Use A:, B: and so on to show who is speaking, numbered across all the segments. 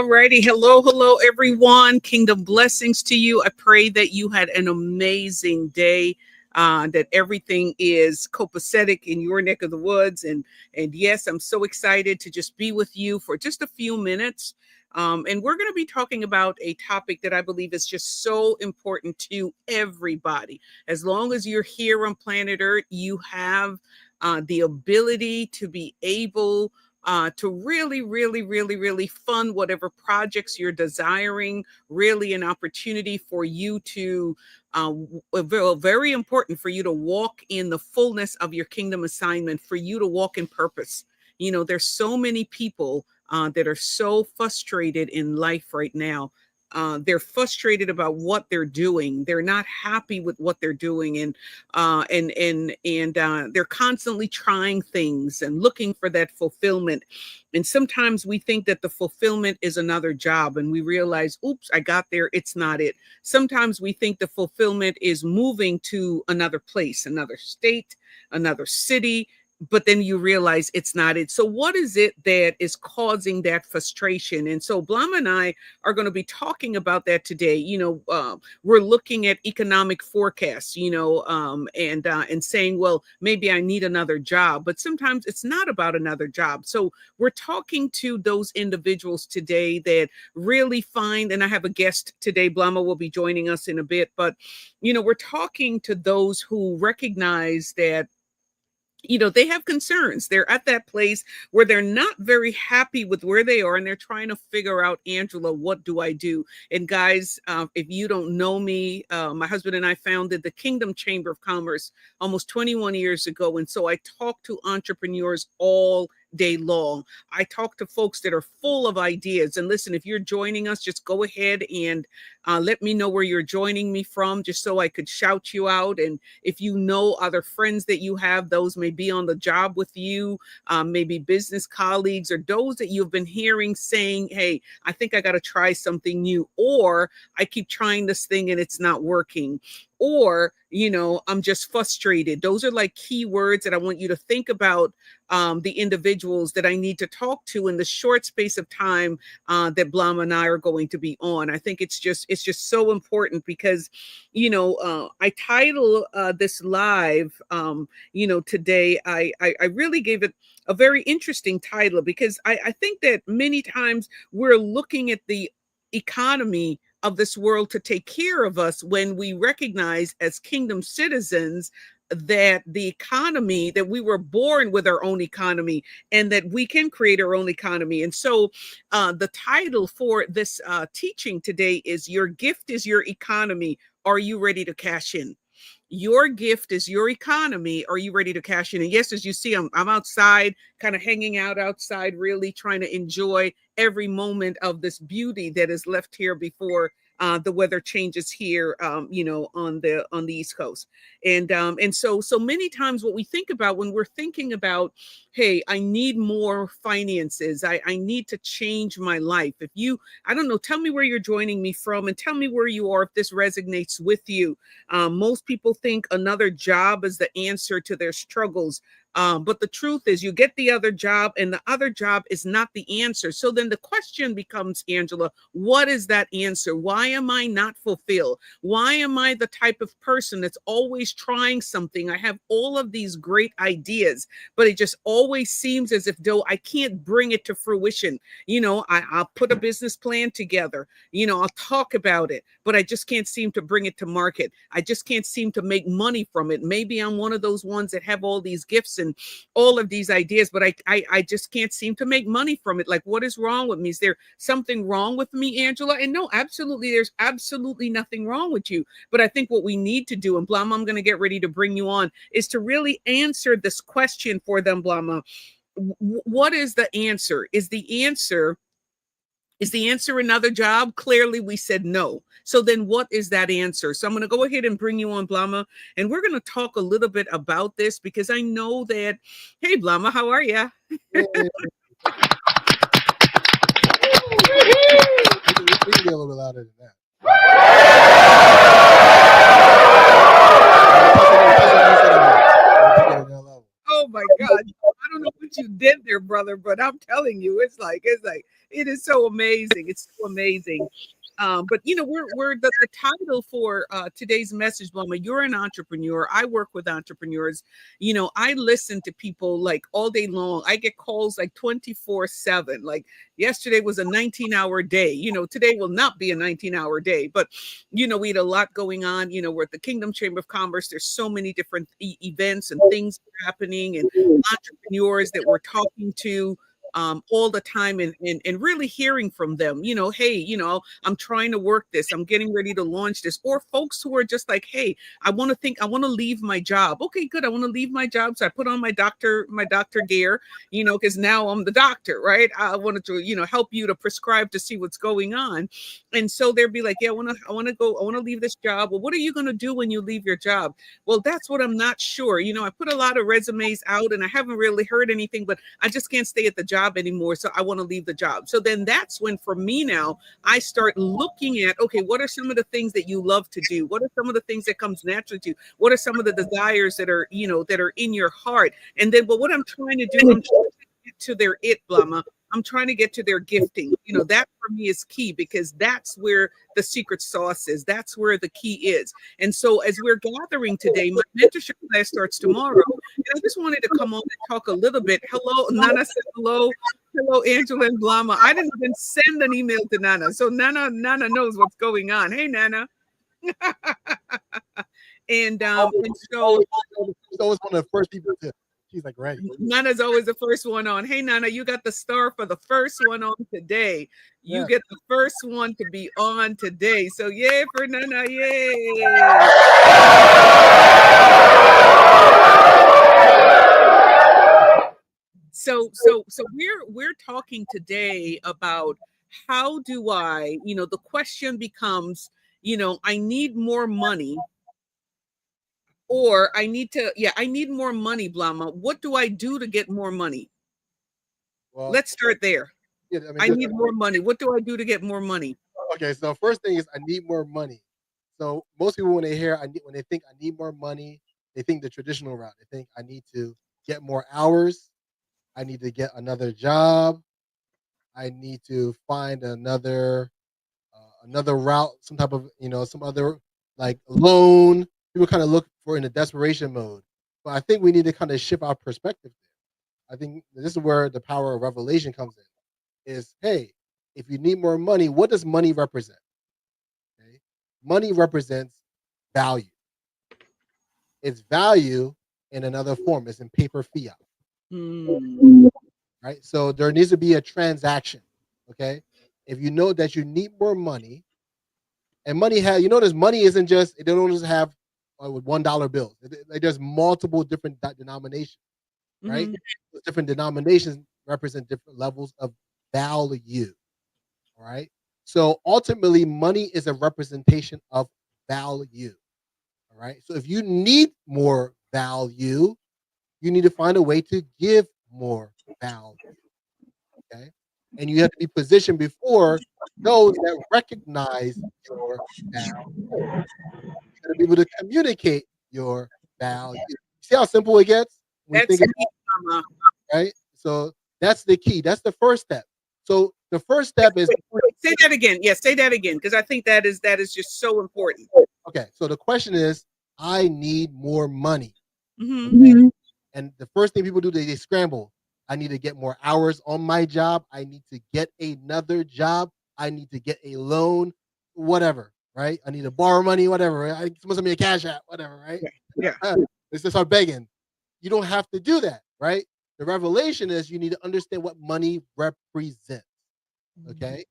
A: Alrighty. Hello, everyone. Kingdom blessings to you. I pray that you had an amazing day. That everything is copacetic in your neck of the woods, and yes, I'm so excited to just be with you for just a few minutes. And we're going to be talking about a topic that I believe is just so important to everybody. As long as you're here on planet Earth, you have the ability to be able to really fund whatever projects you're desiring, really an opportunity for you to, very important for you to walk in the fullness of your kingdom assignment, for you to walk in purpose. You know, there's so many people that are so frustrated in life right now. They're frustrated about what they're doing. They're not happy with what they're doing, and they're constantly trying things and looking for that fulfillment. And sometimes we think that the fulfillment is another job, and we realize, oops, I got there. It's not it. Sometimes we think the fulfillment is moving to another place, another state, another city, but then you realize it's not it. So what is it that is causing that frustration? And so Blama and I are going to be talking about that today. We're looking at economic forecasts, and saying, well, maybe I need another job, but sometimes it's not about another job. So we're talking to those individuals today that really find, and I have a guest today, Blama will be joining us in a bit, but, we're talking to those who recognize that they have concerns. They're at that place where they're not very happy with where they are, and they're trying to figure out, Angela, what do I do? And guys, if you don't know me, my husband and I founded the Kingdom Chamber of Commerce almost 21 years ago. And so I talk to entrepreneurs all day long. I talk to folks that are full of ideas. And listen, if you're joining us, just go ahead and let me know where you're joining me from, just so I could shout you out. And if you know other friends that you have, those may be on the job with you, maybe business colleagues, or those that you've been hearing saying, hey, I think I got to try something new, or I keep trying this thing and it's not working, or, I'm just frustrated. Those are like key words that I want you to think about, the individuals that I need to talk to in the short space of time that Blama and I are going to be on. I think it's just so important because, I title this live, today, I really gave it a very interesting title because I think that many times we're looking at the economy of this world to take care of us, when we recognize as kingdom citizens that the economy, that we were born with our own economy, and that we can create our own economy. And so the title for this teaching today is Your Gift is Your Economy. Are you ready to cash in? Your gift is your economy. Are you ready to cash in? And yes, as you see, I'm outside, kind of hanging out outside, really trying to enjoy every moment of this beauty that is left here before the weather changes here, on the East Coast. And so many times what we think about when we're thinking about, hey, I need more finances, I need to change my life. If you, I don't know, tell me where you're joining me from, and tell me where you are if this resonates with you. Most people think another job is the answer to their struggles. But the truth is, you get the other job, and the other job is not the answer. So then the question becomes, Angela, what is that answer? Why am I not fulfilled? Why am I the type of person that's always trying something? I have all of these great ideas, but it just always seems as if though I can't bring it to fruition. I'll put a business plan together, I'll talk about it, but I just can't seem to bring it to market. I just can't seem to make money from it. Maybe I'm one of those ones that have all these gifts and all of these ideas, but I just can't seem to make money from it. Like, what is wrong with me? Is there something wrong with me, Angela? And no, absolutely, there's absolutely nothing wrong with you. But I think what we need to do, and Blama, I'm going to get ready to bring you on, is to really answer this question for them, Blama. What is the answer? Is the answer another job? Clearly, we said no. So then what is that answer? So I'm going to go ahead and bring you on, Blama, and we're going to talk a little bit about this because I know that, hey, Blama, how are you?
B: We can get a little bit louder than that.
A: Oh my God. I don't know what you did there, brother, but I'm telling you, it's like, It is so amazing. It's so amazing. But we're the title for today's message, Bluma. You're an entrepreneur. I work with entrepreneurs. I listen to people like all day long. I get calls like 24/7. Like yesterday was a 19-hour day. Today will not be a 19-hour day, but we had a lot going on. We're at the Kingdom Chamber of Commerce. There's so many different events and things happening, and entrepreneurs that we're talking to all the time, and really hearing from them, hey, I'm trying to work this, I'm getting ready to launch this, or folks who are just like, hey, I want to leave my job. Okay, good. I want to leave my job. So I put on my doctor gear, because now I'm the doctor, right? I wanted to, help you to prescribe to see what's going on. And so they'll be like, yeah, I want to leave this job. Well, what are you going to do when you leave your job? Well, that's what I'm not sure. I put a lot of resumes out and I haven't really heard anything, but I just can't stay at the job anymore. So I want to leave the job. So then that's when, for me now, I start looking at, okay, what are some of the things that you love to do? What are some of the things that comes naturally to you? What are some of the desires that are, that are in your heart? And then, but what I'm trying to do, I'm trying to get to their Blama. I'm trying to get to their gifting. That for me is key, because that's where the secret sauce is. That's where the key is. And so as we're gathering today, my mentorship class starts tomorrow. And I just wanted to come on and talk a little bit. Hello, Nana said hello. Hello, Angela and Blama. I didn't even send an email to Nana. So Nana knows what's going on. Hey, Nana. And so
B: She's always one of the first people to. She's like ready.
A: Nana's always the first one on. Hey, Nana, you got the star for the first one on today. You get the first one to be on today. So yay for Nana, yay. So we're talking today about how do I, the question becomes, I need more money, or I need more money, Blama. What do I do to get more money?
B: Well,
A: let's start there.
B: yeah,
A: I need more money. What do I do to get more money?
B: okay. So first thing is I need more money. So most people when they think I need more money, they think the traditional route. They think I need to get more hours. I need to get another job. I need to find another route, some type of some other like loan. People kind of look for in a desperation mode, but I think we need to kind of shift our perspective there. I think this is where the power of revelation comes in. Is hey, if you need more money, what does money represent? Okay, money represents value. It's value in another form. It's in paper fiat.
A: Hmm.
B: Right? So there needs to be a transaction. Okay. If you know that you need more money, and money has, this money isn't just, it don't just have with $1 bills. There's multiple different denominations, right?
A: Mhm.
B: Those different denominations represent different levels of value. All right. So ultimately, money is a representation of value. All right. So if you need more value, you need to find a way to give more value. Okay. And you have to be positioned before those that recognize your value. You got to be able to communicate your value. See how simple it gets when we
A: That's
B: think
A: key, Mama.
B: right? So that's the key. That's the first step. So the first step is
A: Wait, say that again. Yes, say that again, because I think that is just so important.
B: okay. So the question is, I need more money.
A: Hmm.
B: Okay? And the first thing people do, they scramble. I need to get more hours on my job. I need to get another job. I need to get a loan, whatever, right? I need to borrow money, whatever. Right? Someone send me a cash app, whatever, right?
A: Yeah.
B: Let's just start begging. You don't have to do that, right? The revelation is you need to understand what money represents. Okay.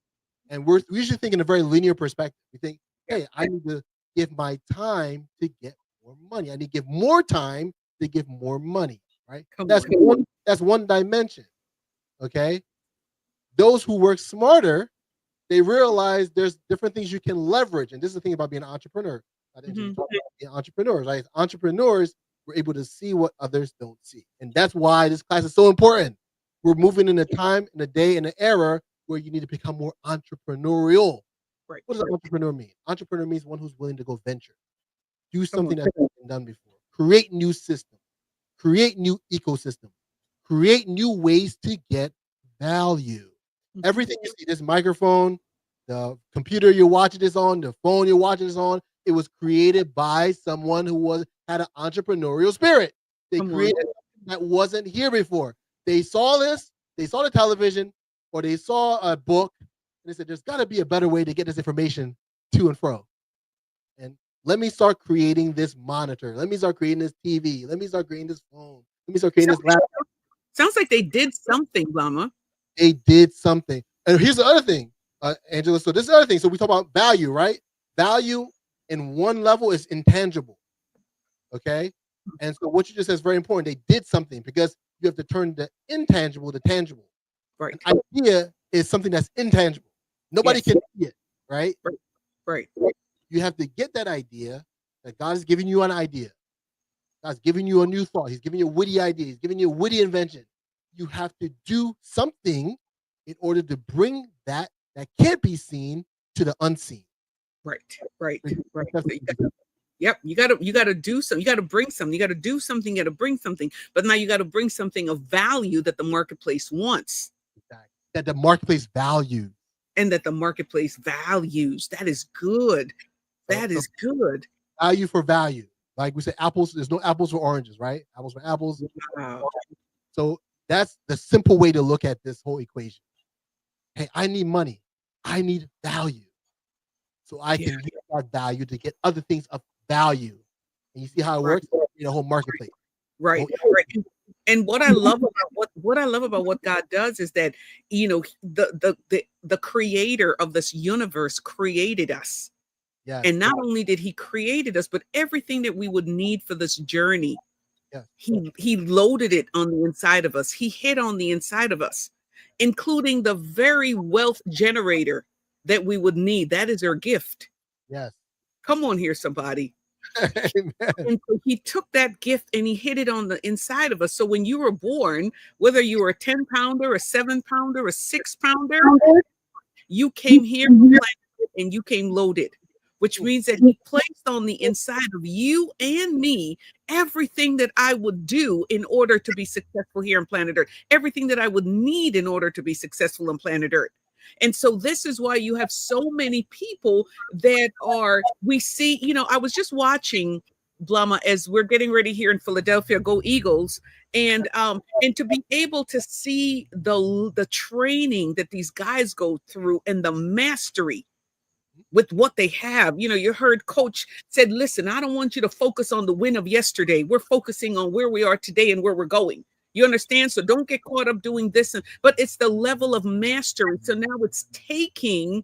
B: And we should think in a very linear perspective. We think, hey, I need to give my time to get more money. I need to give more time to give more money. Right.
A: Come
B: That's
A: on.
B: one dimension. Okay. Those who work smarter, they realize there's different things you can leverage. And this is the thing about being an entrepreneur.
A: Mhm.
B: Being entrepreneurs, right? Entrepreneurs, we're able to see what others don't see. And that's why this class is so important. We're moving in a time, in a day, in an era where you need to become more entrepreneurial.
A: Right.
B: What does an entrepreneur mean? Entrepreneur means one who's willing to go venture, do
A: Come on.
B: something that's not been done before, create new systems, create new ecosystem, create new ways to get value. Everything you see, this microphone, the computer you're watching this on, the phone you're watching this on, it was created by someone who had an entrepreneurial spirit. They
A: Come on.
B: created something that wasn't here before. They saw this, they saw the television, or they saw a book, and they said, "There's got to be a better way to get this information to and fro." And let me start creating this monitor. Let me start creating this TV. Let me start creating this phone. Let me start creating this laptop.
A: Sounds like they did something, Llama.
B: They did something. And here's the other thing, Angela. So this is the other thing. So we talk about value, right? Value in one level is intangible. Okay. And so what you just said is very important. They did something because you have to turn the intangible to tangible.
A: Right.
B: An idea is something that's intangible. Nobody can see it, right?
A: Right.
B: You have to get that idea that God is giving you an idea. God's giving you a new thought. He's giving you a witty idea. He's giving you a witty invention. You have to do something in order to bring that can't be seen to the unseen.
A: Right. Yep. You gotta do something. You gotta bring something. You gotta do something. You gotta bring something. But now you gotta bring something of value that the marketplace wants.
B: Exactly. That the marketplace values.
A: And that the marketplace values. That is good. That is good.
B: Value for value. Like we say, apples, there's no apples for oranges, right? Apples for apples.
A: Wow.
B: So that's the simple way to look at this whole equation. Hey, I need money. I need value. So I can get that value to get other things of value. And you see how it works in the whole marketplace.
A: Right. And what I love about what God does is that, you know, the creator of this universe created us.
B: Yes.
A: And not only did he created us, but everything that we would need for this journey, he loaded it on the inside of us. He hid on the inside of us, including the very wealth generator that we would need. That is our gift.
B: Yes.
A: Come on here, somebody.
B: Amen.
A: And so he took that gift and he hid it on the inside of us. So when you were born, whether you were a 10-pounder, a 7-pounder, a 6-pounder, you came here and you came loaded, which means that he placed on the inside of you and me everything that I would do in order to be successful here on planet Earth, everything that I would need in order to be successful on planet Earth. And so this is why you have so many people that we see, you know, I was just watching Blama as we're getting ready here in Philadelphia, go Eagles. And to be able to see the training that these guys go through and the mastery with what they have. You know, you heard coach said, listen, I don't want you to focus on the win of yesterday. We're focusing on where we are today and where we're going. You understand? So don't get caught up doing this. But it's the level of mastery. So now it's taking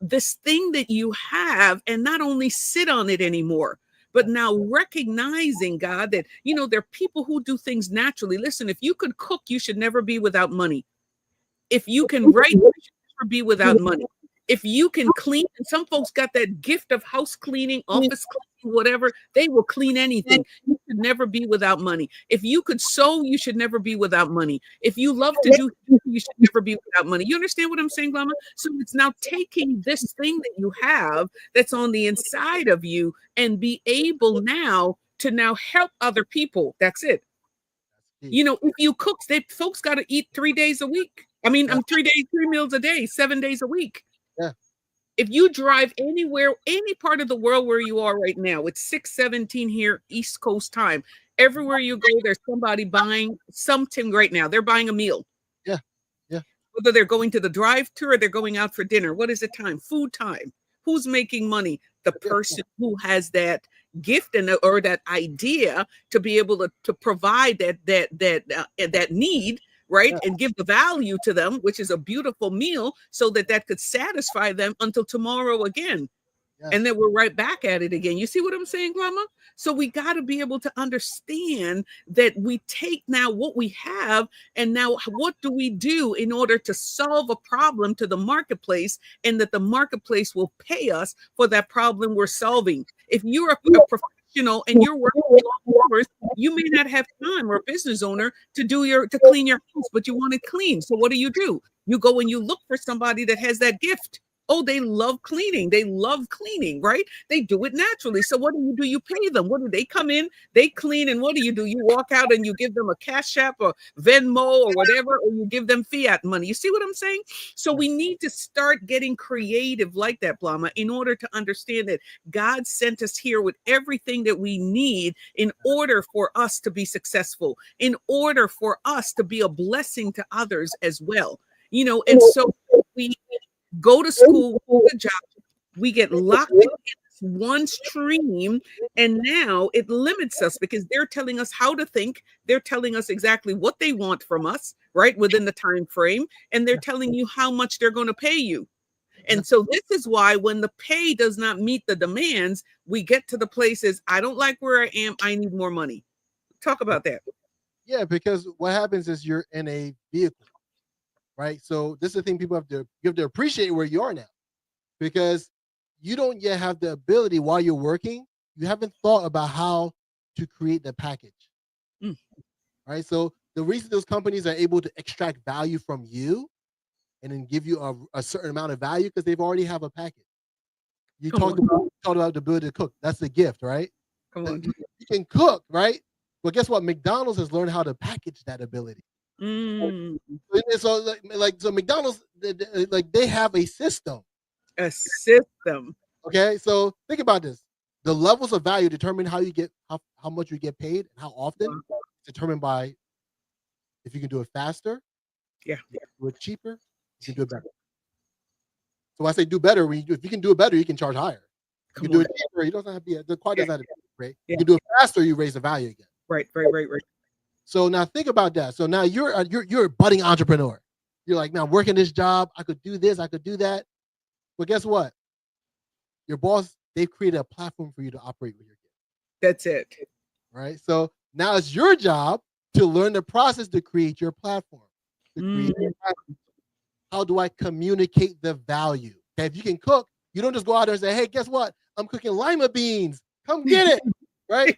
A: this thing that you have and not only sit on it anymore, but now recognizing, God, that, you know, there are people who do things naturally. Listen, if you could cook, you should never be without money. If you can write, you should never be without money. If you can clean, and some folks got that gift of house cleaning, office cleaning, whatever, they will clean anything. You should never be without money. If you could sew, you should never be without money. If you love to do, you should never be without money. You understand what I'm saying, Glama? So it's now taking this thing that you have that's on the inside of you and be able now to help other people. That's it. You know, if you cook, folks got to eat 3 days a week. I mean, 3 meals a day, 7 days a week.
B: Yeah.
A: If you drive anywhere, any part of the world where you are right now, it's 6:17 here, East Coast time. Everywhere you go, there's somebody buying something right now. They're buying a meal.
B: Yeah. Yeah.
A: Whether they're going to the drive-thru or they're going out for dinner. What is the time? Food time. Who's making money? The person who has that gift or that idea to be able to provide that need. Right. Yeah. And give the value to them, which is a beautiful meal, so that could satisfy them until tomorrow again. Yeah. And then we're right back at it again. You see what I'm saying, Grandma? So we got to be able to understand that we take now what we have, and now what do we do in order to solve a problem to the marketplace, and that the marketplace will pay us for that problem we're solving. If you're a professional and you're working long hours, you may not have time, or a business owner, to clean your house, but you want it clean. So what do? You go and you look for somebody that has that gift. Oh, they love cleaning. They love cleaning, right? They do it naturally. So what do? You pay them. What do they come in? They clean, and what do? You walk out and you give them a Cash App or Venmo or whatever, or you give them fiat money. You see what I'm saying? So we need to start getting creative like that, Blama, in order to understand that God sent us here with everything that we need in order for us to be successful, in order for us to be a blessing to others as well. And so we go to school, get a job, we get locked in this one stream, and now it limits us because they're telling us how to think. They're telling us exactly what they want from us, right, within the time frame, and they're telling you how much they're going to pay you. And so this is why when the pay does not meet the demands, we get to the places, I don't like where I am, I need more money. Talk about that.
B: Yeah, because what happens is you're in a vehicle, right? So this is the thing people have to appreciate where you are now, because you don't yet have the ability while you're working. You haven't thought about how to create the package, right? So the reason those companies are able to extract value from you and then give you a certain amount of value because they've already have a package. You talked about the ability to cook. That's the gift, right?
A: Come on.
B: You can cook, right? But guess what? McDonald's has learned how to package that ability. So so McDonald's, they have a system.
A: A system.
B: Okay, so think about this. The levels of value determine how you get how much you get paid and how often. Determined by if you can do it faster, do it cheaper, you can do it better. So when I say do better, if you can do it better, you can charge higher. You can do it cheaper, you don't have to be the quality doesn't have to be great. You can do it faster, you raise the value again.
A: Right.
B: So now think about that. So now you're a budding entrepreneur. You're like, now I'm working this job, I could do this, I could do that. But guess what? Your boss, they've created a platform for you to operate with your gift.
A: That's it.
B: Right? So now it's your job to learn the process to create your platform. How do I communicate the value? Okay, if you can cook, you don't just go out there and say, hey, guess what? I'm cooking lima beans. Come get it. Right?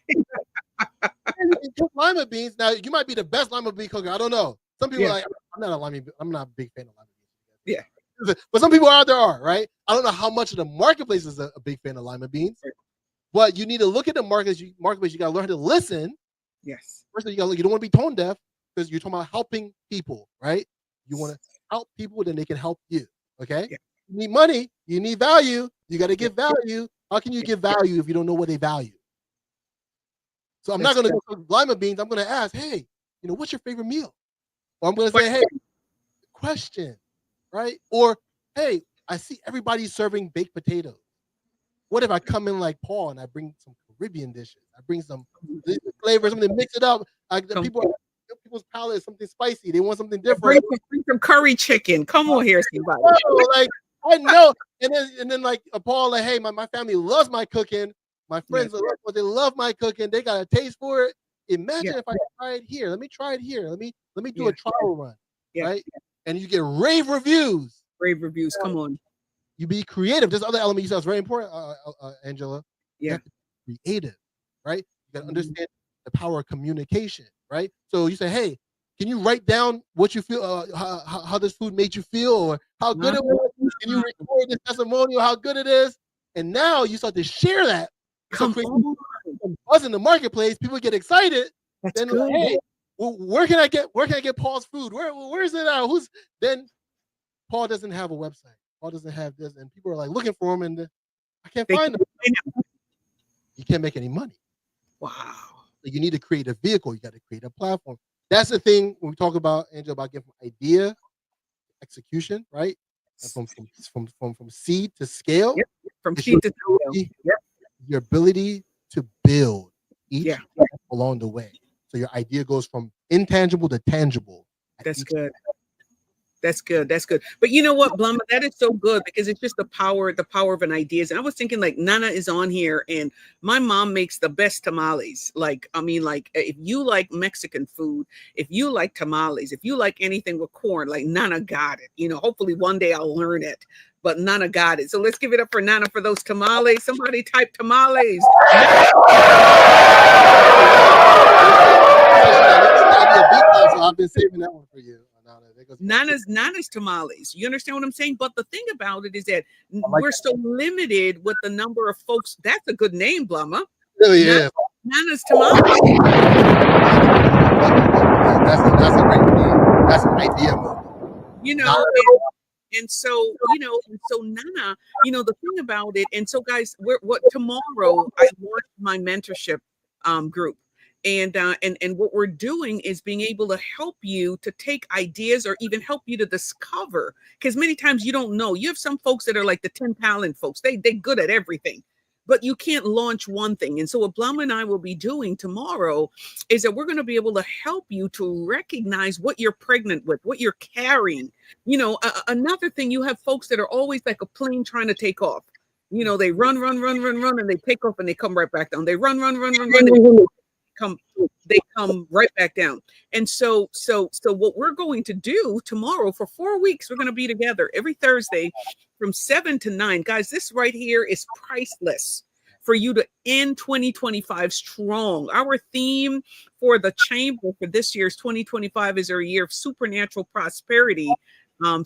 B: Lima beans. Now, you might be the best lima bean cooker. I don't know. Some people are like, I'm not a big fan of lima beans.
A: Yeah.
B: But some people out there are, right? I don't know how much of the marketplace is a big fan of lima beans. Right. But you need to look at the marketplace. You got to learn how to listen.
A: Yes.
B: First, you don't want to be tone deaf because you're talking about helping people, right? You want to help people, then they can help you. Okay? Yeah. You need money. You need value. You got to give value. How can you give value if you don't know what they value? So I'm not going to go cook lima beans. I'm going to ask, hey, what's your favorite meal? Or I'm going to say, hey, question, right? Or, hey, I see everybody serving baked potatoes. What if I come in like Paul and I bring some Caribbean dishes? I bring some flavors, something, mix it up. People's palate is something spicy. They want something different.
A: Bring some curry chicken. Come on here, somebody.
B: I know. And then like Paul, like, hey, my family loves my cooking. My friends, they love my cooking. They got a taste for it. Imagine if I try it here. Let me try it here. Let me do a trial run, right? And you get rave reviews.
A: Rave reviews. Come on.
B: You be creative. This other element you said is very important, Angela.
A: Yeah.
B: You have to be creative, right? You got to understand the power of communication, right? So you say, hey, can you write down what you feel, how this food made you feel, or how good it was? Can you record this testimonial, how good it is? And now you start to share that.
A: Come on.
B: Buzz in the marketplace, people get excited.
A: That's
B: then
A: good.
B: Like, hey, well, where can I get Paul's food? Where is it at? Then Paul doesn't have a website. Paul doesn't have this, and people are like looking for him, and I can't find them. You can't make any money.
A: Wow.
B: So you need to create a vehicle. You got to create a platform. That's the thing when we talk about, Angela, about getting from idea, execution, right? And from seed to scale.
A: Yep. From seed to scale. Yep.
B: Your ability to build each step along the way. So your idea goes from intangible to tangible.
A: That's good. That's good. That's good. But you know what, Blama, that is so good because it's just the power of an idea. And I was thinking like Nana is on here and my mom makes the best tamales. Like, I mean, like if you like Mexican food, if you like tamales, if you like anything with corn, like Nana got it. Hopefully one day I'll learn it, but Nana got it. So let's give it up for Nana for those tamales. Somebody type tamales.
B: So I've been saving that one for you. There goes
A: Nana's tamales. You understand what I'm saying? But the thing about it is that
B: like
A: we're so limited with the number of folks. That's a good name, Blumma.
B: really
A: Nana,
B: is.
A: Nana's tamales.
B: That's a great name. That's an idea.
A: You
B: Not
A: know, and so, Nana, the thing about it, and so guys, what tomorrow I launched my mentorship group. And what we're doing is being able to help you to take ideas or even help you to discover, because many times you don't know. You have some folks that are like the 10 talent folks. They good at everything, but you can't launch one thing. And so what Blum and I will be doing tomorrow is that we're going to be able to help you to recognize what you're pregnant with, what you're carrying. Another thing, you have folks that are always like a plane trying to take off. They run, and they take off and they come right back down. They run, and come they come right back down. And so what we're going to do tomorrow for 4 weeks, we're going to be together every Thursday from 7 to 9. Guys, this right here is priceless for you to end 2025 strong. Our theme for the chamber for this year's 2025 is our year of supernatural prosperity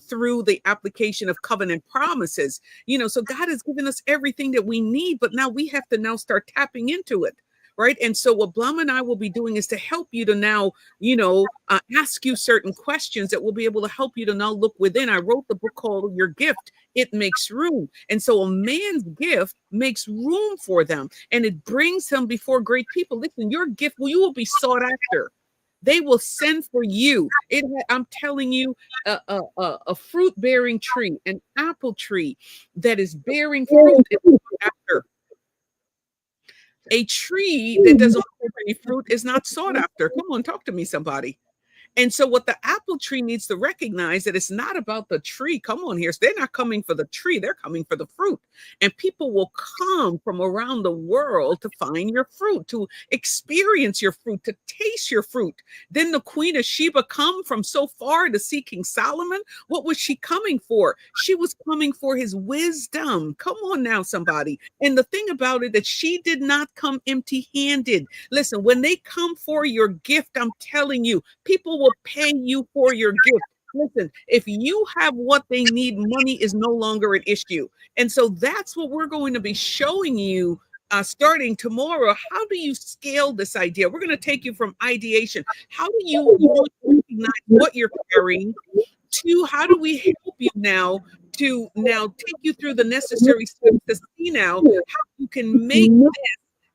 A: through the application of covenant promises. So God has given us everything that we need, but now we have to now start tapping into it. Right. And so what Blum and I will be doing is to help you to now, ask you certain questions that will be able to help you to now look within. I wrote the book called Your Gift. It makes room. And so a man's gift makes room for them, and it brings him before great people. Listen, your gift, you will be sought after. They will send for you. I'm telling you, a fruit bearing tree, an apple tree that is bearing fruit is sought after. A tree that doesn't bear any fruit is not sought after. Come on, talk to me, somebody. And so what the apple tree needs to recognize that it's not about the tree. Come on here. So they're not coming for the tree. They're coming for the fruit. And people will come from around the world to find your fruit, to experience your fruit, to taste your fruit. Then the Queen of Sheba come from so far to see King Solomon. What was she coming for? She was coming for his wisdom. Come on now, somebody. And the thing about it, that she did not come empty-handed. Listen, when they come for your gift, I'm telling you, people will pay you for your gift. Listen, if you have what they need, money is no longer an issue. And so that's what we're going to be showing you starting tomorrow. How do you scale this idea? We're going to take you from ideation. How do you recognize what you're carrying to how do we help you now to take you through the necessary steps to see now how you can make this.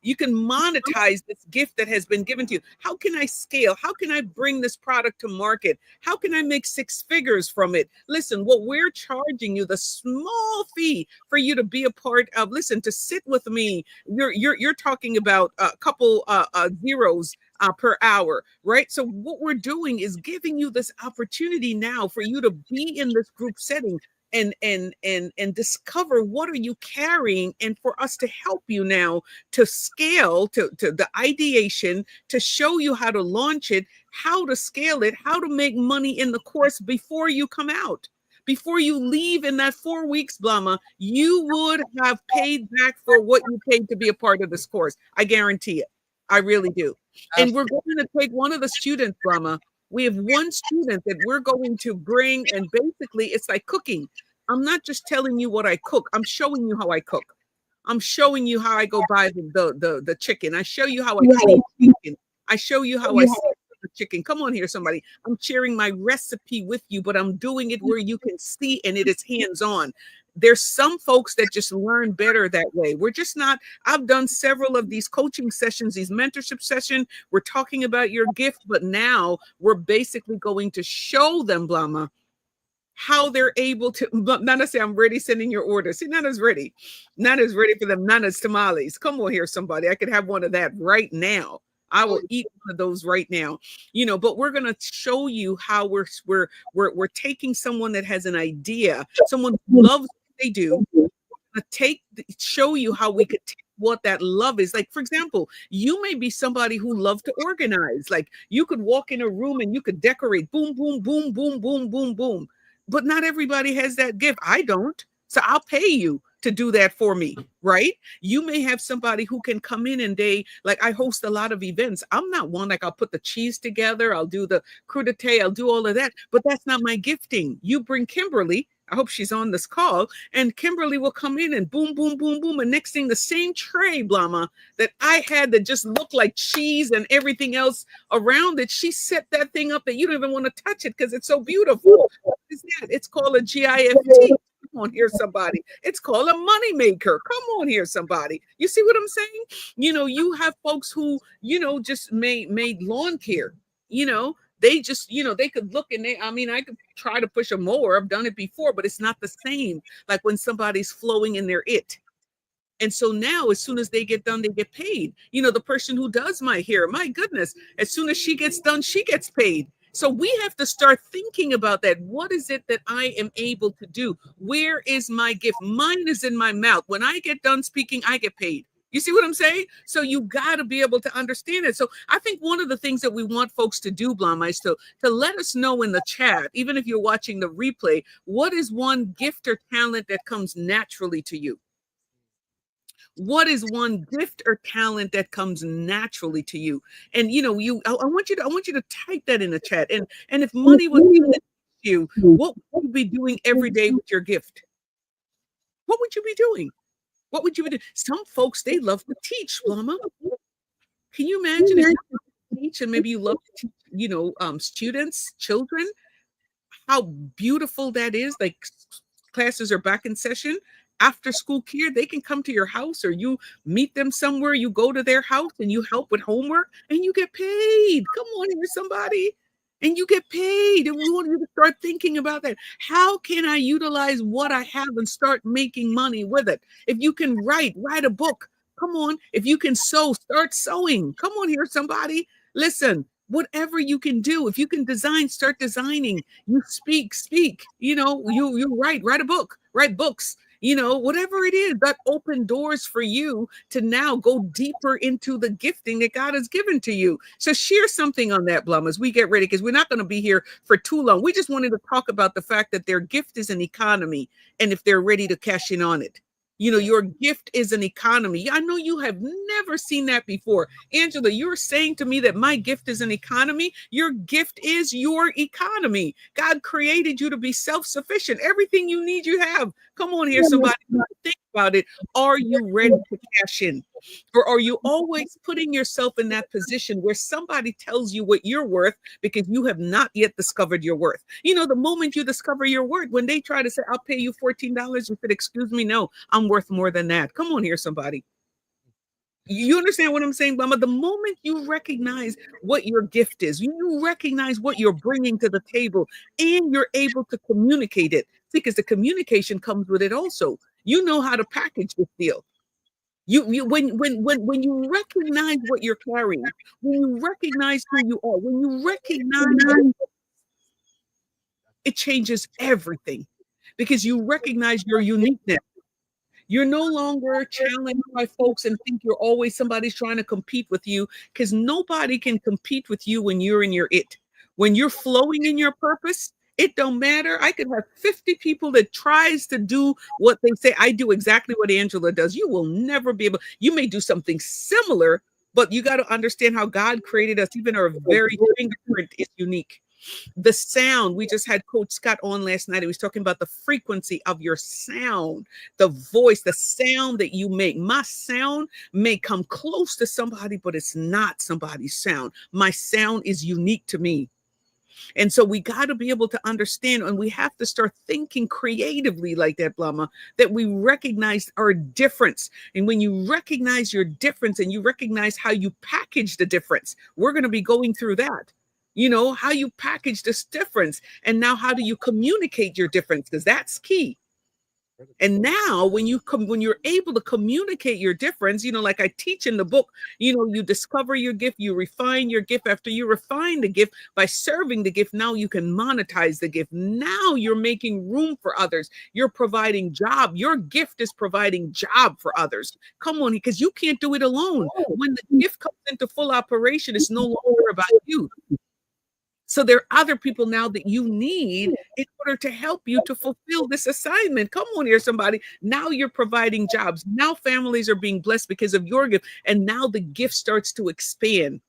A: You can monetize this gift that has been given to you. How can I scale? How can I bring this product to market? How can I make 6 figures from it? Listen, what we're charging you, the small fee for you to be a part of, listen, to sit with me, you're talking about a couple zeros per hour, right? So what we're doing is giving you this opportunity now for you to be in this group setting and discover what are you carrying, and for us to help you now to scale to the ideation, to show you how to launch it, how to scale it, how to make money in the course before you come out. Before you leave in that 4 weeks, Blama, you would have paid back for what you paid to be a part of this course. I guarantee it. I really do. And we're going to take one of the students, Blama. We have one student that we're going to bring, and basically it's like cooking. I'm not just telling you what I cook. I'm showing you how I cook. I'm showing you how I go buy the chicken. I show you how I clean chicken. I show you how I season the chicken. Come on here, somebody. I'm sharing my recipe with you, but I'm doing it where you can see, and it is hands-on. There's some folks that just learn better that way. We're just not, I've done several of these coaching sessions, these mentorship sessions. We're talking about your gift, but now we're basically going to show them, Blama, how they're able to. Nana say, I'm ready, sending your order. See, Nana's ready. Nana's ready for them. Nana's tamales. Come on here, somebody. I could have one of that right now. I will eat one of those right now. But we're going to show you how we're taking someone that has an idea, someone who loves what they do, show you how we could take what that love is. Like, for example, you may be somebody who loves to organize. Like, you could walk in a room and you could decorate, boom, boom, boom, boom, boom, boom, boom. But not everybody has that gift. I don't. So I'll pay you to do that for me, right? You may have somebody who can come in and like I host a lot of events. I'm not one, like I'll put the cheese together, I'll do the crudité, I'll do all of that, but that's not my gifting. You bring Kimberly, I hope she's on this call, and Kimberly will come in and boom, boom, boom, boom. And next thing, the same tray, Blama, that I had that just looked like cheese and everything else around it, she set that thing up that you don't even want to touch it because it's so beautiful. What is that? It's called a GIFT. Come on here, somebody. It's called a money maker. Come on here, somebody. You see what I'm saying? You have folks who, just made lawn care, they just, they could look and I could try to push a mower. I've done it before, but it's not the same. Like when somebody's flowing in their it. And so now, as soon as they get done, they get paid. The person who does my hair, my goodness, as soon as she gets done, she gets paid. So we have to start thinking about that. What is it that I am able to do? Where is my gift? Mine is in my mouth. When I get done speaking, I get paid. You see what I'm saying? So you got to be able to understand it. So I think one of the things that we want folks to do, Blama, is to let us know in the chat, even if you're watching the replay, what is one gift or talent that comes naturally to you? What is one gift or talent that comes naturally to you? And I want you to type that in the chat. And if money was you, what would you be doing every day with your gift? What would you be doing? What would you be doing? Some folks, they love to teach, Blama. Can you imagine if you love to teach and maybe you love to teach, students, children, how beautiful that is? Like classes are back in session. After school care, they can come to your house or you meet them somewhere. You go to their house and you help with homework and you get paid. Come on here, somebody. And you get paid. And we want you to start thinking about that. How can I utilize what I have and start making money with it? If you can write a book. Come on. If you can sew, start sewing. Come on here, somebody. Listen, whatever you can do. If you can design, start designing. You speak. You write a book, write books. Whatever it is, that open doors for you to now go deeper into the gifting that God has given to you. So share something on that, Blum, as we get ready, because we're not going to be here for too long. We just wanted to talk about the fact that their gift is an economy, and if they're ready to cash in on it. Your gift is an economy. I know you have never seen that before. Angela, you're saying to me that my gift is an economy. Your gift is your economy. God created you to be self-sufficient. Everything you need, you have. Come on here, somebody. Think about it. Are you ready to cash in? Or are you always putting yourself in that position where somebody tells you what you're worth because you have not yet discovered your worth? The moment you discover your worth, when they try to say, I'll pay you $14, you said, excuse me, no, I'm worth more than that. Come on here, somebody. You understand what I'm saying, Mama? The moment you recognize what your gift is, you recognize what you're bringing to the table, and you're able to communicate it, because the communication comes with it also. You know how to package this deal. When you recognize what you're carrying, when you recognize who you are, when you recognize, it changes everything, because you recognize your uniqueness. You're no longer challenged by folks and think you're always somebody's trying to compete with you, because nobody can compete with you when you're in your it. When you're flowing in your purpose, it don't matter. I could have 50 people that tries to do what they say. I do exactly what Angela does. You will never be able, you may do something similar, but you got to understand how God created us. Even our very fingerprint is unique. The sound, we just had Coach Scott on last night. He was talking about the frequency of your sound, the voice, the sound that you make. My sound may come close to somebody, but it's not somebody's sound. My sound is unique to me. And so we got to be able to understand, and we have to start thinking creatively like that, Blama, that we recognize our difference. And when you recognize your difference and you recognize how you package the difference, we're going to be going through that. How you package this difference, and now how do you communicate your difference? Because that's key. And now when you're able to communicate your difference, like I teach in the book, you discover your gift, you refine your gift. After you refine the gift by serving the gift, now you can monetize the gift. Now you're making room for others. You're providing job. Your gift is providing job for others. Come on, because you can't do it alone. When the gift comes into full operation, it's no longer about you. So there are other people now that you need in order to help you to fulfill this assignment. Come on here, somebody. Now you're providing jobs. Now families are being blessed because of your gift. And now the gift starts to expand.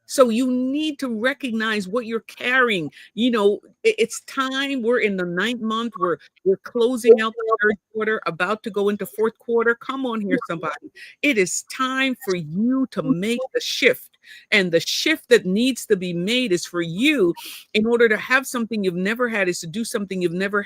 A: So you need to recognize what you're carrying. It's time. We're in the 9th month. We're closing out the 3rd quarter, about to go into 4th quarter. Come on here, somebody. It is time for you to make the shift. And the shift that needs to be made is for you, in order to have something you've never had, is to do something you've never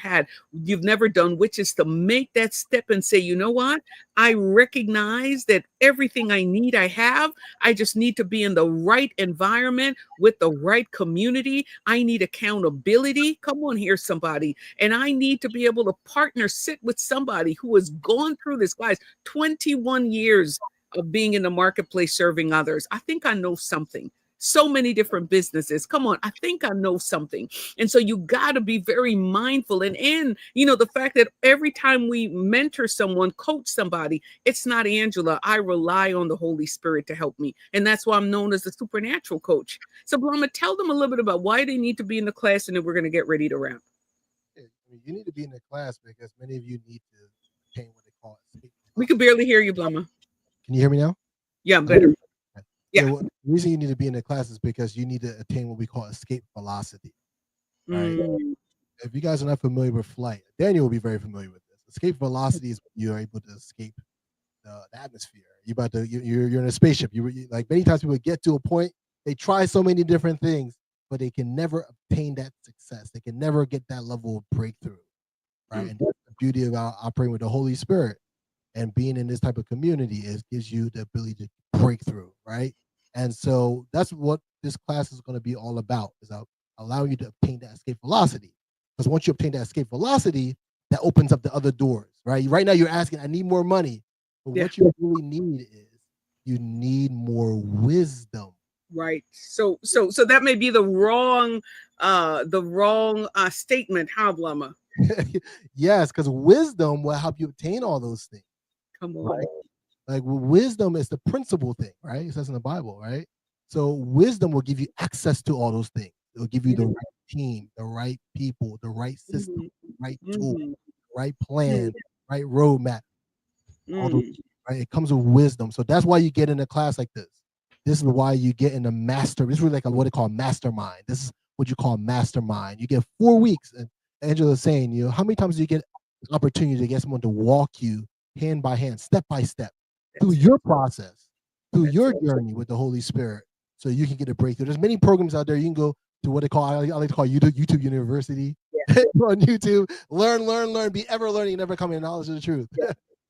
A: done, which is to make that step and say, you know what? I recognize that everything I need, I have. I just need to be in the right environment with the right community. I need accountability. Come on here, somebody. And I need to be able to sit with somebody who has gone through this, guys, 21 years of being in the marketplace serving others. I think I know something. So many different businesses. Come on, I think I know something. And so you got to be very mindful. And the fact that every time we mentor someone, coach somebody, it's not Angela. I rely on the Holy Spirit to help me. And that's why I'm known as the supernatural coach. So Blama, tell them a little bit about why they need to be in the class, and then we're going to get ready to wrap.
B: You need to be in the class because many of you need to attain what they call escape.
A: We can barely hear you, Blama.
B: Can you hear me now?
A: Yeah, better. Yeah.
B: So the reason you need to be in the class is because you need to attain what we call escape velocity. Right? If you guys are not familiar with flight, Daniel will be very familiar with this. Escape velocity is when you're able to escape the atmosphere. You're in a spaceship. Like many times people get to a point, they try so many different things, but they can never obtain that success. They can never get that level of breakthrough. Right. And that's the beauty about operating with the Holy Spirit. And being in this type of community gives you the ability to break through, right? And so that's what this class is going to be all about, is allowing you to obtain that escape velocity. Because once you obtain that escape velocity, that opens up the other doors, right? Right now you're asking, I need more money. But what you really need is you need more wisdom.
A: Right. So that may be the wrong statement, huh, Blama?
B: Yes, because wisdom will help you obtain all those things.
A: Come on.
B: Right? Like wisdom is the principal thing, right? It says in the Bible, right? So wisdom will give you access to all those things. It will give you the right team, the right people, the right system, the right tool, the right plan, right roadmap. All those, right? It comes with wisdom. So that's why you get in a class like this. This is why you get in a master. This is really like what they call mastermind. This is what you call mastermind. You get 4 weeks. And Angela's saying, how many times do you get an opportunity to get someone to walk you hand by hand, step by step, through your process, through your journey with the Holy Spirit, so you can get a breakthrough. There's many programs out there. You can go to what they call, I like to call YouTube University. On YouTube, learn, be ever learning, never coming to knowledge of the truth.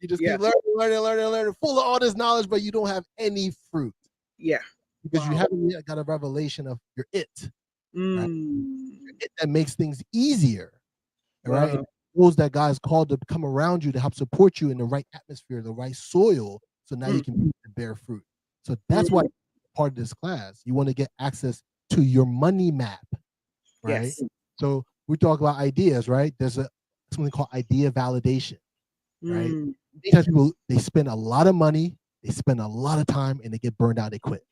B: You just keep learning, full of all this knowledge, but you don't have any fruit.
A: Yeah.
B: Because you haven't yet got a revelation of your it. Right? Your it that makes things easier. Right? And those that God's called to come around you to help support you in the right atmosphere, the right soil, so now you can bear fruit. So that's why part of this class, you want to get access to your money map, right? Yes. So we talk about ideas, right? There's something called idea validation, right? Because people, they spend a lot of money, they spend a lot of time, and they get burned out, they quit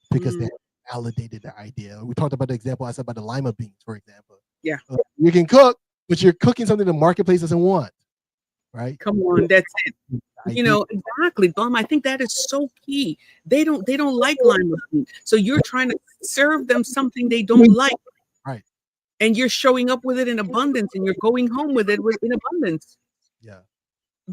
B: because they validated their idea. We talked about the example I said about the lima beans, for example.
A: Yeah.
B: You can cook, but you're cooking something the marketplace doesn't want, right?
A: Come on, that's it. Exactly, Bum. I think that is so key. They don't like lima beans, so you're trying to serve them something they don't like,
B: right?
A: And you're showing up with it in abundance, and you're going home with it in abundance.
B: Yeah,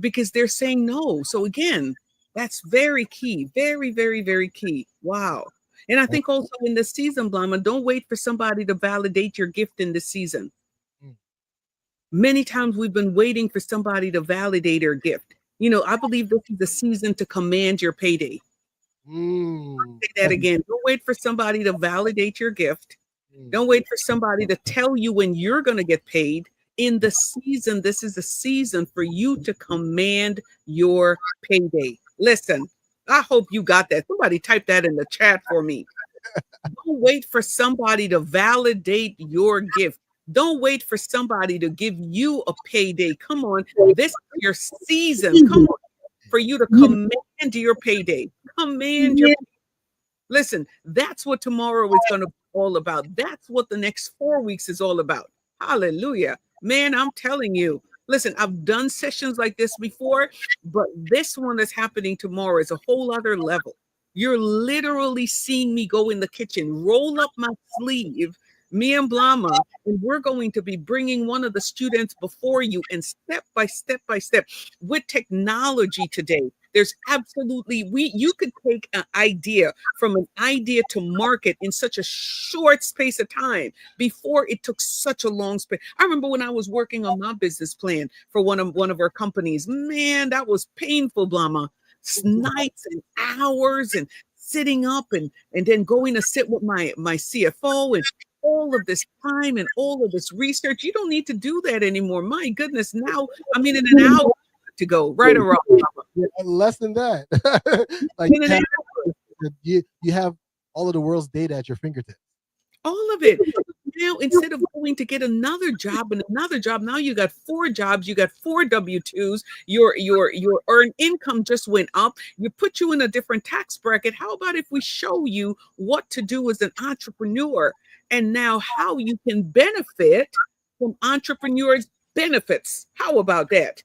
A: because they're saying no. So again, that's very key, very, very, very key. Wow. And I think also in this season, Blama, don't wait for somebody to validate your gift in this season. Many times we've been waiting for somebody to validate our gift. I believe this is the season to command your payday. I'll say that again. Don't wait for somebody to validate your gift. Don't wait for somebody to tell you when you're going to get paid. In the season, this is the season for you to command your payday. Listen, I hope you got that. Somebody type that in the chat for me. Don't wait for somebody to validate your gift. Don't wait for somebody to give you a payday. Come on. This is your season. Come on. For you to command your payday. Command your payday. Listen, that's what tomorrow is going to be all about. That's what the next 4 weeks is all about. Hallelujah. Man, I'm telling you. Listen, I've done sessions like this before, but this one that's happening tomorrow is a whole other level. You're literally seeing me go in the kitchen, roll up my sleeve, me and Blama, and we're going to be bringing one of the students before you, and step by step with technology today. There's absolutely, you could take an idea from an idea to market in such a short space of time. Before, it took such a long space. I remember when I was working on my business plan for one of our companies. Man, that was painful, Blama. Nights and hours and sitting up and then going to sit with my CFO and all of this time and all of this research. You don't need to do that anymore. My goodness, now I'm in an hour to go, right or wrong.
B: Yeah, less than that. Like
A: In an hour.
B: you have all of the world's data at your fingertips.
A: All of it. Now, instead of going to get another job and another job, now you got 4 jobs, you got 4 W-2s, your earned income just went up, you put you in a different tax bracket. How about if we show you what to do as an entrepreneur, and now how you can benefit from entrepreneurs' benefits? How about that?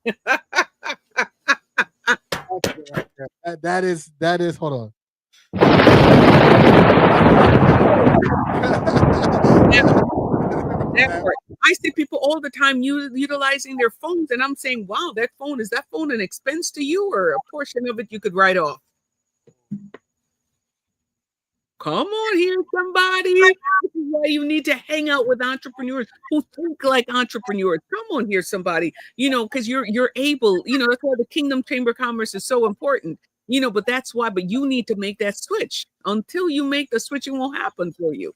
B: That is hold on.
A: I see people all the time utilizing their phones, and I'm saying, wow, is that phone an expense to you, or a portion of it you could write off? Come on here, somebody. This is why you need to hang out with entrepreneurs who think like entrepreneurs. Come on here, somebody. Because you're able, that's why the Kingdom Chamber of Commerce is so important. But that's why, but you need to make that switch. Until you make the switch, it won't happen for you.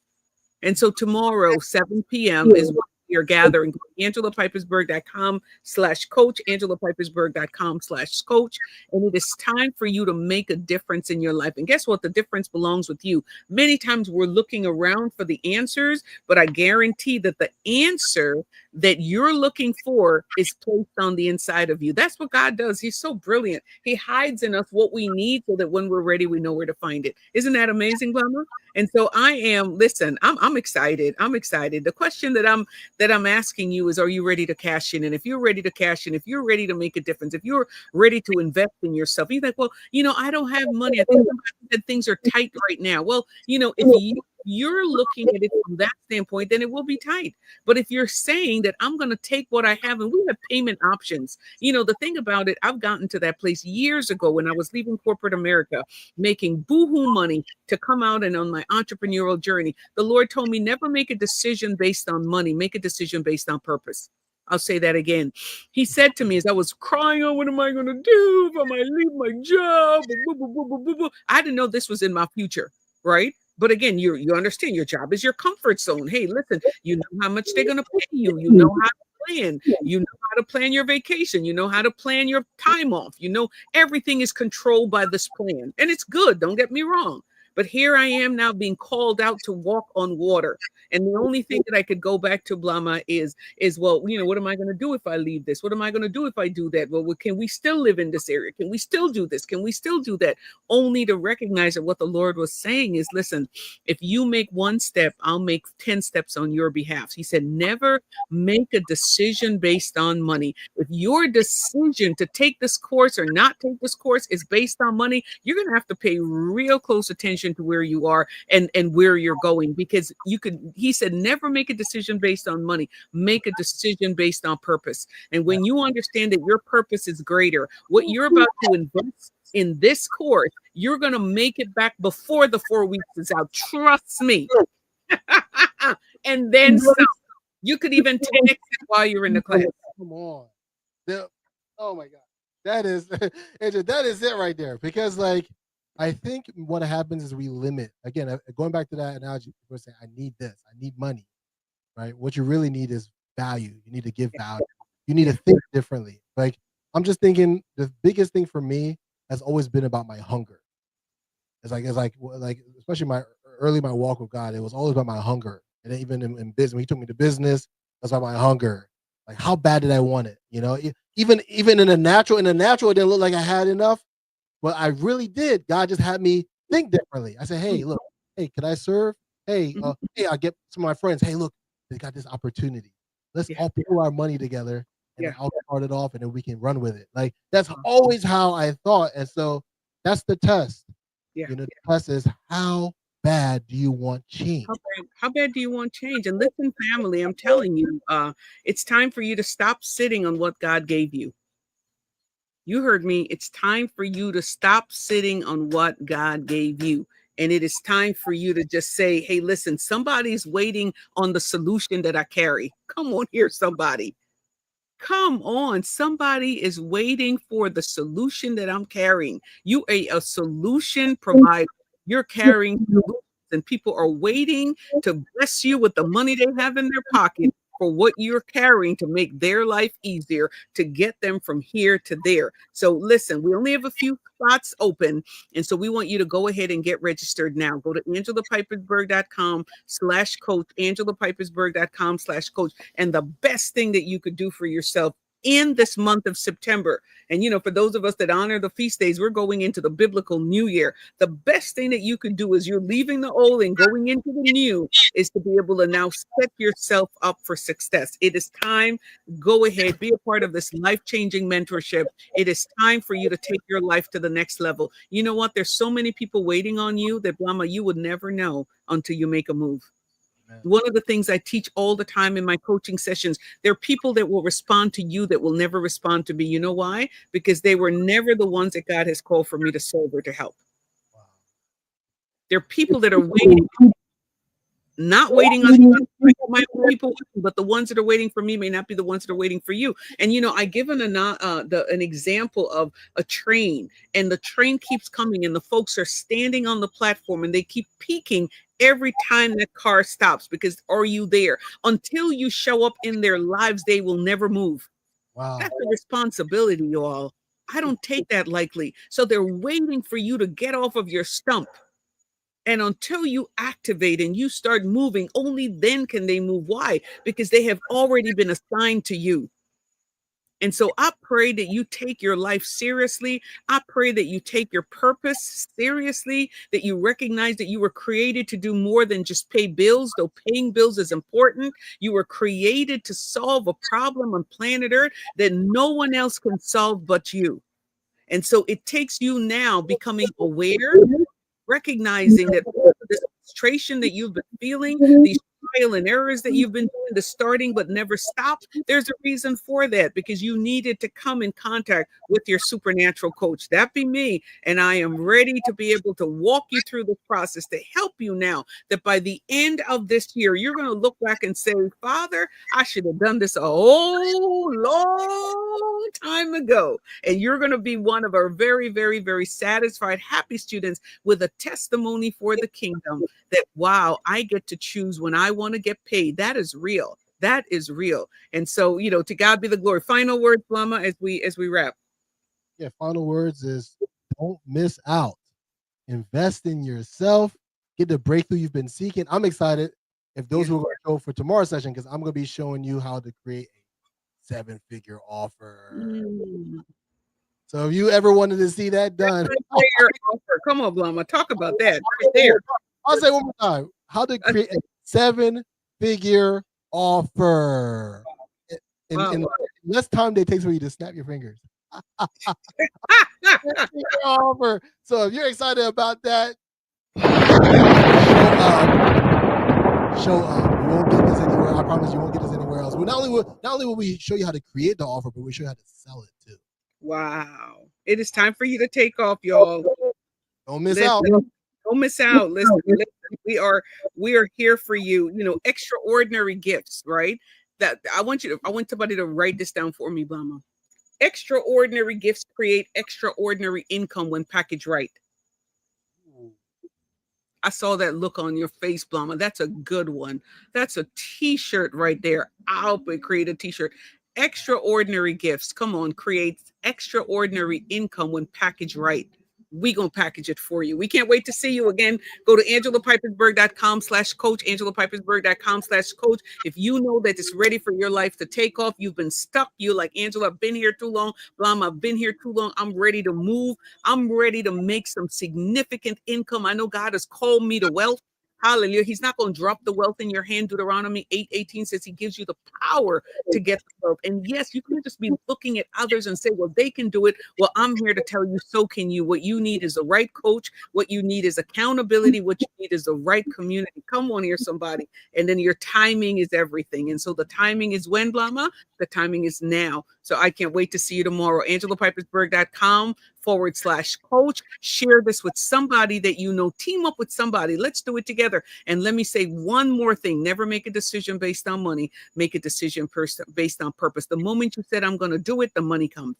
A: And so tomorrow, 7 p.m. is when we are gathering. AngelaPipersburg.com/coach, AngelaPipersburg.com/coach. And it is time for you to make a difference in your life. And guess what? The difference belongs with you. Many times we're looking around for the answers, but I guarantee that the answer that you're looking for is placed on the inside of you. That's what God does. He's so brilliant. He hides in us what we need so that when we're ready, we know where to find it. Isn't that amazing, Blama? And so I'm excited. I'm excited. The question that I'm asking you is, are you ready to cash in? And if you're ready to cash in, if you're ready to make a difference, if you're ready to invest in yourself, you're like, well, I don't have money. I think that things are tight right now. Well, if you're looking at it from that standpoint, then it will be tight. But if you're saying that I'm going to take what I have, and we have payment options, the thing about it, I've gotten to that place years ago when I was leaving corporate America, making boohoo money to come out and on my entrepreneurial journey. The Lord told me, never make a decision based on money, make a decision based on purpose. I'll say that again. He said to me as I was crying, oh, what am I going to do if I might leave my job? I didn't know this was in my future, right? But again, you understand your job is your comfort zone. Hey, listen, you know how much they're going to pay you. You know how to plan. You know how to plan your vacation. You know how to plan your time off. Everything is controlled by this plan. And it's good. Don't get me wrong. But here I am now being called out to walk on water. And the only thing that I could go back to, Blama, is well, what am I going to do if I leave this? What am I going to do if I do that? Well, can we still live in this area? Can we still do this? Can we still do that? Only to recognize that what the Lord was saying is, listen, if you make one step, I'll make 10 steps on your behalf. He said, never make a decision based on money. If your decision to take this course or not take this course is based on money, you're going to have to pay real close attention to where you are and where you're going, because he said, never make a decision based on money, make a decision based on purpose. And when you understand that your purpose is greater, what you're about to invest in this course, you're going to make it back before the 4 weeks is out. Trust me. And then some. You could even 10x it while you're in the class.
B: Come on. Oh my God. That is it right there. Because I think what happens is we limit. Again, going back to that analogy, people say, I need this, I need money, right? What you really need is value. You need to give value. You need to think differently. I'm just thinking the biggest thing for me has always been about my hunger. It's like especially my walk with God, it was always about my hunger. And then even in business, when he took me to business, that's about my hunger. Like, how bad did I want it? Even in the natural, it didn't look like I had enough. But I really did. God just had me think differently. I said, hey, look, can I serve? Hey,
A: Mhm.
B: hey, I get some of my friends. Hey, look, they got this opportunity. Let's
A: Yeah.
B: all pool our money together, and then
A: Yeah.
B: I'll start it off, and then we can run with it. Like that's
A: Uh,
B: always how I thought, and so that's the test.
A: yeah.
B: The test is how bad do you want change?
A: How bad do you want change? And listen, family, I'm telling you, it's time for you to stop sitting on what God gave you. You heard me. It's time for you to stop sitting on what God gave you. And it is time for you to just say, hey, listen, somebody's waiting on the solution that I carry. Come on here, somebody. Come on, somebody is waiting for the solution that I'm carrying. You are a solution provider. You're carrying solutions, and people are waiting to bless you with the money they have in their pocket for what you're carrying to make their life easier, to get them from here to there. So listen, we only have a few spots open, and so we want you to go ahead and get registered now. Go to angelapipersberg.com/coach, angelapipersberg.com/coach. And the best thing that you could do for yourself in this month of September. And, for those of us that honor the feast days, we're going into the biblical new year. The best thing that you can do is you're leaving the old and going into the new is to be able to now set yourself up for success. It is time. Go ahead, be a part of this life-changing mentorship. It is time for you to take your life to the next level. You know what? There's so many people waiting on you that, Blama, you would never know until you make a move.
B: Amen.
A: One of the things I teach all the time in my coaching sessions, there are people that will respond to you that will never respond to me. You know why? Because they were never the ones that God has called for me to serve or to help.
B: Wow.
A: There are people that are waiting, not waiting on you. I got my own people waiting, but the ones that are waiting for me may not be the ones that are waiting for you. And I given an example of a train, and the train keeps coming, and the folks are standing on the platform, and they keep peeking every time that car stops because are you there? Until you show up in their lives, they will never move.
B: Wow.
A: That's a responsibility, y'all. I don't take that lightly. So they're waiting for you to get off of your stump. And until you activate and you start moving, only then can they move. Why? Because they have already been assigned to you. And so I pray that you take your life seriously. I pray that you take your purpose seriously, that you recognize that you were created to do more than just pay bills, though paying bills is important. You were created to solve a problem on planet Earth that no one else can solve but you. And so it takes you now becoming aware, recognizing that all of this frustration that you've been feeling, these trial and errors that you've been doing, the starting but never stop, there's a reason for that because you needed to come in contact with your supernatural coach. That be me. And I am ready to be able to walk you through this process to help you now that by the end of this year, you're going to look back and say, Father, I should have done this a whole long time ago. And you're going to be one of our very, very, very satisfied, happy students with a testimony for the kingdom that, wow, I get to choose when I want to get paid. That is real. That is real. And so, to God be the glory. Final words, Blama, as we wrap.
B: Yeah, final words is don't miss out. Invest in yourself. Get the breakthrough you've been seeking. I'm excited if those
A: Yeah.
B: who are going to show for tomorrow's session because I'm going to be showing you how to create a 7-figure offer.
A: Mm.
B: So if you ever wanted to see that done,
A: Player offer. Come on, Blama. Talk about that right there.
B: I'll say one more time. How to create a 7-figure offer. In
A: Wow.
B: less time than it takes for you to snap your fingers. Offer. So if you're excited about that, show up. You won't get this anywhere. I promise you won't get this anywhere else. Well, not only will we show you how to create the offer, but we show you how to sell it too.
A: Wow. It is time for you to take off, y'all.
B: Don't miss
A: Listen,
B: out.
A: don't miss out. Listen, we are here for you. Extraordinary gifts, right? That I want somebody to write this down for me, Blama. Extraordinary gifts create extraordinary income when packaged right. I saw that look on your face, Blama. That's a good one. That's a t-shirt right there. I'll create a t-shirt. Extraordinary gifts. Come on, create extraordinary income when packaged right. We gonna package it for you. We can't wait to see you again. Go to angelapipersberg.com/coach, angelapipersberg.com/coach. If you know that it's ready for your life to take off, you've been stuck. You like, Angela, I've been here too long. Blama, I've been here too long. I'm ready to move. I'm ready to make some significant income. I know God has called me to wealth. Hallelujah. He's not going to drop the wealth in your hand. Deuteronomy 8:18 says he gives you the power to get the wealth. And yes, you can just be looking at others and say, well, they can do it. Well, I'm here to tell you, so can you. What you need is the right coach. What you need is accountability. What you need is the right community. Come on here, somebody. And then your timing is everything. And so the timing is when, Blama? The timing is now. So I can't wait to see you tomorrow. AngelaPipersburg.com/coach. Share this with somebody that you know. Team up with somebody. Let's do it together. And let me say one more thing. Never make a decision based on money. Make a decision based on purpose. The moment you said, I'm going to do it, the money comes.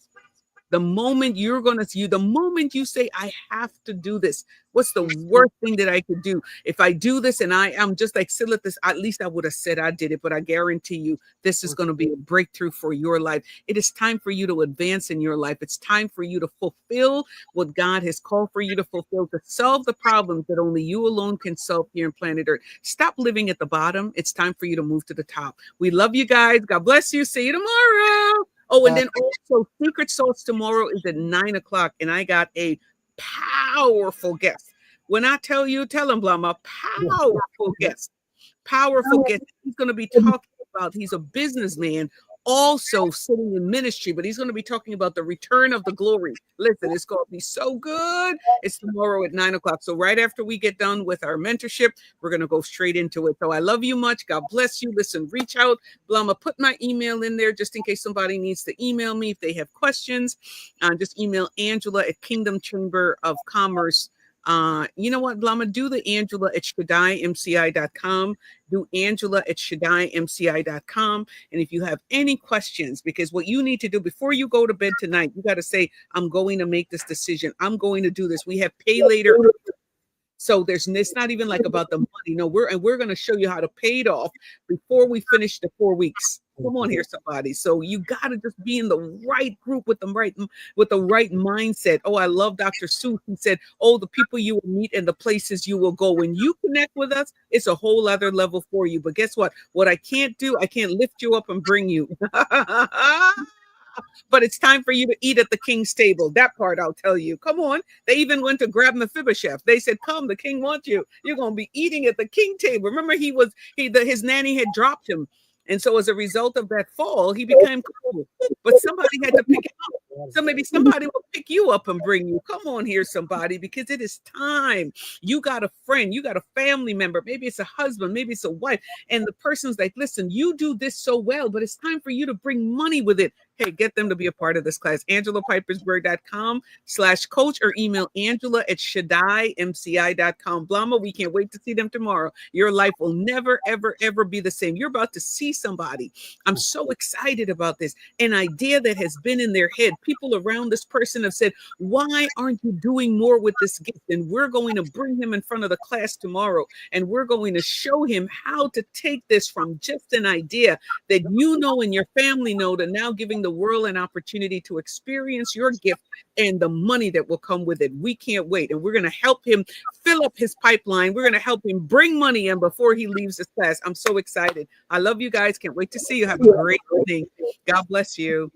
A: The moment the moment you say, I have to do this, what's the worst thing that I could do? If I do this and I'm just like Silas, at least I would have said I did it, but I guarantee you, this is going to be a breakthrough for your life. It is time for you to advance in your life. It's time for you to fulfill what God has called for you to fulfill, to solve the problems that only you alone can solve here on planet Earth. Stop living at the bottom. It's time for you to move to the top. We love you guys. God bless you. See you tomorrow. Oh, and then also Secret Sauce tomorrow is at 9:00, and I got a powerful guest. When I tell you, tell him, Blama, powerful guest. Powerful guest. He's going to be talking about, he's a businessman, also sitting in ministry, but he's going to be talking about the return of the glory. Listen, it's going to be so good. It's tomorrow at 9:00. So right after we get done with our mentorship, we're going to go straight into it. So I love you much. God bless you. Listen, reach out. Blama, put my email in there just in case somebody needs to email me if they have questions. Just email Angela at Kingdom Chamber of Commerce. You know what, Blama? Do the Angela at ShaddaiMCI.com. Do Angela at ShaddaiMCI.com. And if you have any questions, because what you need to do before you go to bed tonight, you got to say, I'm going to make this decision. I'm going to do this. We have pay later. So it's not even like about the money. No, we're going to show you how to pay it off before we finish the 4 weeks. Come on here, somebody. So you got to just be in the right group with the right mindset. Oh, I love Dr. Seuss. He said, oh, the people you will meet and the places you will go. When you connect with us, it's a whole other level for you. But guess what? What I can't do, I can't lift you up and bring you. But it's time for you to eat at the king's table. That part I'll tell you. Come on. They even went to grab Mephibosheth. They said, come, the king wants you. You're going to be eating at the king table. Remember, his nanny had dropped him. And so as a result of that fall, he became cool. But somebody had to pick him up. So maybe somebody will pick you up and bring you. Come on here, somebody, because it is time. You got a friend, you got a family member, maybe it's a husband, maybe it's a wife. And the person's like, listen, you do this so well, but it's time for you to bring money with it. Hey, get them to be a part of this class. AngelaPipersburg.com/coach or email Angela at ShaddaiMCI.com. Blama, we can't wait to see them tomorrow. Your life will never, ever, ever be the same. You're about to see somebody. I'm so excited about this. An idea that has been in their head. People around this person have said, why aren't you doing more with this gift? And we're going to bring him in front of the class tomorrow. And we're going to show him how to take this from just an idea that you know and your family know to now giving the world an opportunity to experience your gift and the money that will come with it. We can't wait. And we're going to help him fill up his pipeline. We're going to help him bring money in before he leaves this class. I'm so excited. I love you guys. Can't wait to see you. Have a great evening. God bless you.